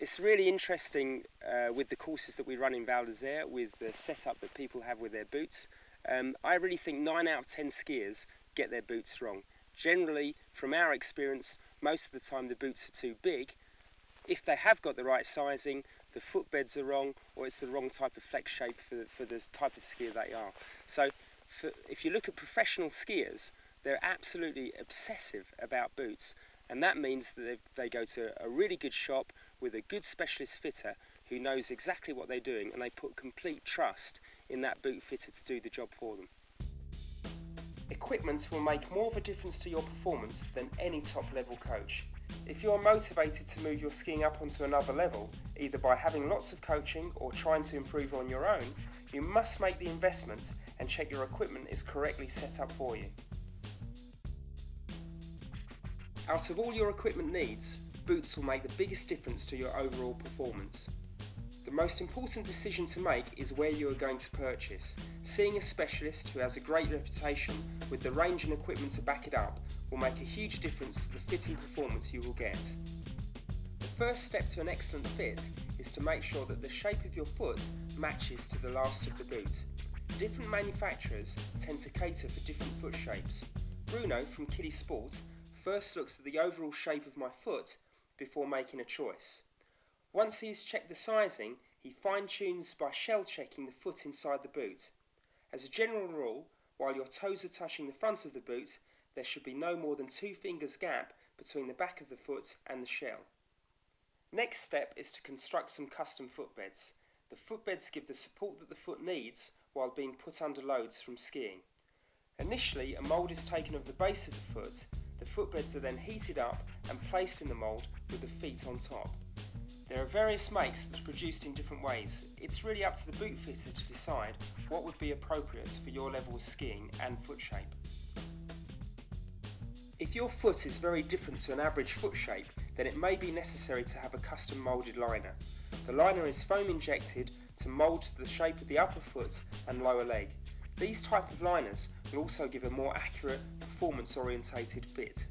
It's really interesting with the courses that we run in Val d'Isère, with the setup that people have with their boots. I really think 9 out of 10 skiers get their boots wrong. Generally, from our experience, most of the time the boots are too big. If they have got the right sizing, the footbeds are wrong, or it's the wrong type of flex shape for the type of skier they are. So if you look at professional skiers, they're absolutely obsessive about boots, and that means that they go to a really good shop with a good specialist fitter who knows exactly what they're doing, and they put complete trust in that boot fitter to do the job for them. Equipment will make more of a difference to your performance than any top level coach. If you're motivated to move your skiing up onto another level, either by having lots of coaching or trying to improve on your own, you must make the investments and check your equipment is correctly set up for you. Out of all your equipment needs, boots will make the biggest difference to your overall performance. The most important decision to make is where you are going to purchase. Seeing a specialist who has a great reputation with the range and equipment to back it up will make a huge difference to the fit and performance you will get. The first step to an excellent fit is to make sure that the shape of your foot matches to the last of the boot. Different manufacturers tend to cater for different foot shapes. Bruno from Kiddie Sport first looks at the overall shape of my foot before making a choice. Once he has checked the sizing, he fine-tunes by shell checking the foot inside the boot. As a general rule, while your toes are touching the front of the boot, there should be no more than 2 fingers gap between the back of the foot and the shell. Next step is to construct some custom footbeds. The footbeds give the support that the foot needs while being put under loads from skiing. Initially, a mould is taken of the base of the foot. The footbeds are then heated up and placed in the mould with the feet on top. There are various makes that are produced in different ways. It's really up to the boot fitter to decide what would be appropriate for your level of skiing and foot shape. If your foot is very different to an average foot shape, then it may be necessary to have a custom moulded liner. The liner is foam injected to mould to the shape of the upper foot and lower leg. These type of liners will also give a more accurate, performance-orientated fit.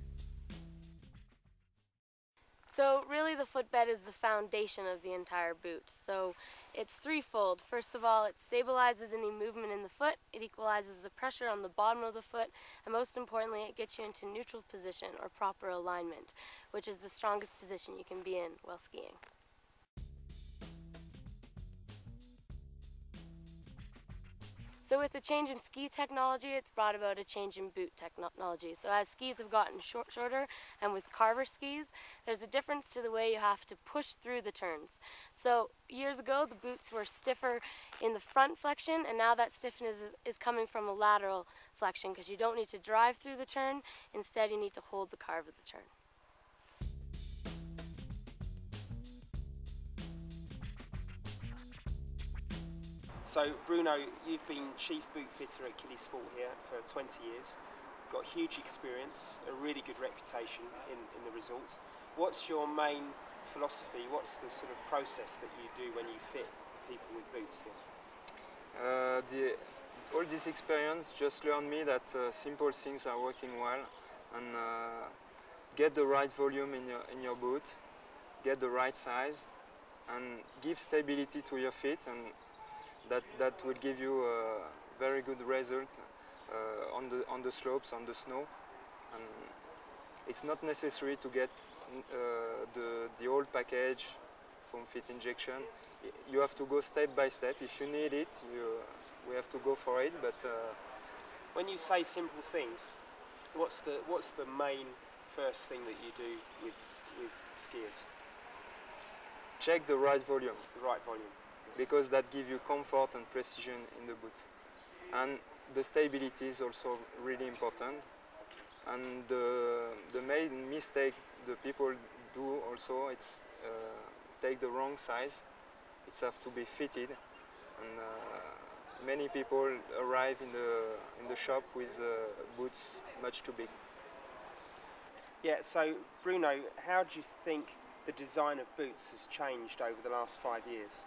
So really the footbed is the foundation of the entire boot. So it's threefold. First of all, it stabilizes any movement in the foot, it equalizes the pressure on the bottom of the foot, and most importantly it gets you into neutral position or proper alignment, which is the strongest position you can be in while skiing. So with the change in ski technology, it's brought about a change in boot technology. So as skis have gotten shorter, and with carver skis, there's a difference to the way you have to push through the turns. So years ago, the boots were stiffer in the front flexion, and now that stiffness is coming from a lateral flexion because you don't need to drive through the turn. Instead, you need to hold the carve of the turn. So Bruno, you've been chief boot fitter at Kiddie Sport here for 20 years. Got huge experience, a really good reputation in the resort. What's your main philosophy? What's the sort of process that you do when you fit people with boots here? All this experience just learned me that simple things are working well, and get the right volume in your boot, get the right size, and give stability to your feet, and that will give you a very good result on the slopes, on the snow. And it's not necessary to get the whole package from fit injection. You have to go step by step. If you need it, we have to go for it. But when you say simple things, what's the main first thing that you do with skiers? Check the right volume. The right volume. Because that gives you comfort and precision in the boot. And the stability is also really important. And the main mistake the people do also, it's take the wrong size. It has to be fitted. And many people arrive in the shop with boots much too big. Yeah, so Bruno, how do you think the design of boots has changed over the last 5 years?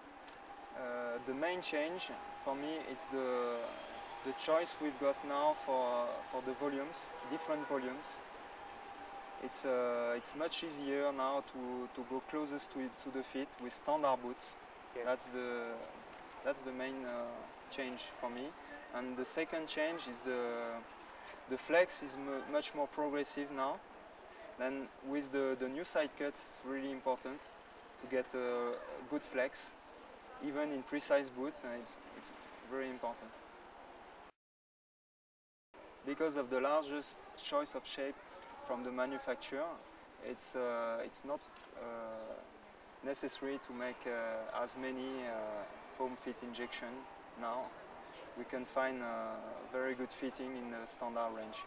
The main change for me is the choice we've got now for the volumes, different volumes. It's much easier now to go closest to the feet with standard boots. Yeah. That's the main change for me. And the second change is the flex is much more progressive now. Then with the new side cuts, it's really important to get a good flex, even in precise boots. It's very important. Because of the largest choice of shape from the manufacturer, it's not necessary to make as many foam fit injection now. We can find very good fitting in the standard range.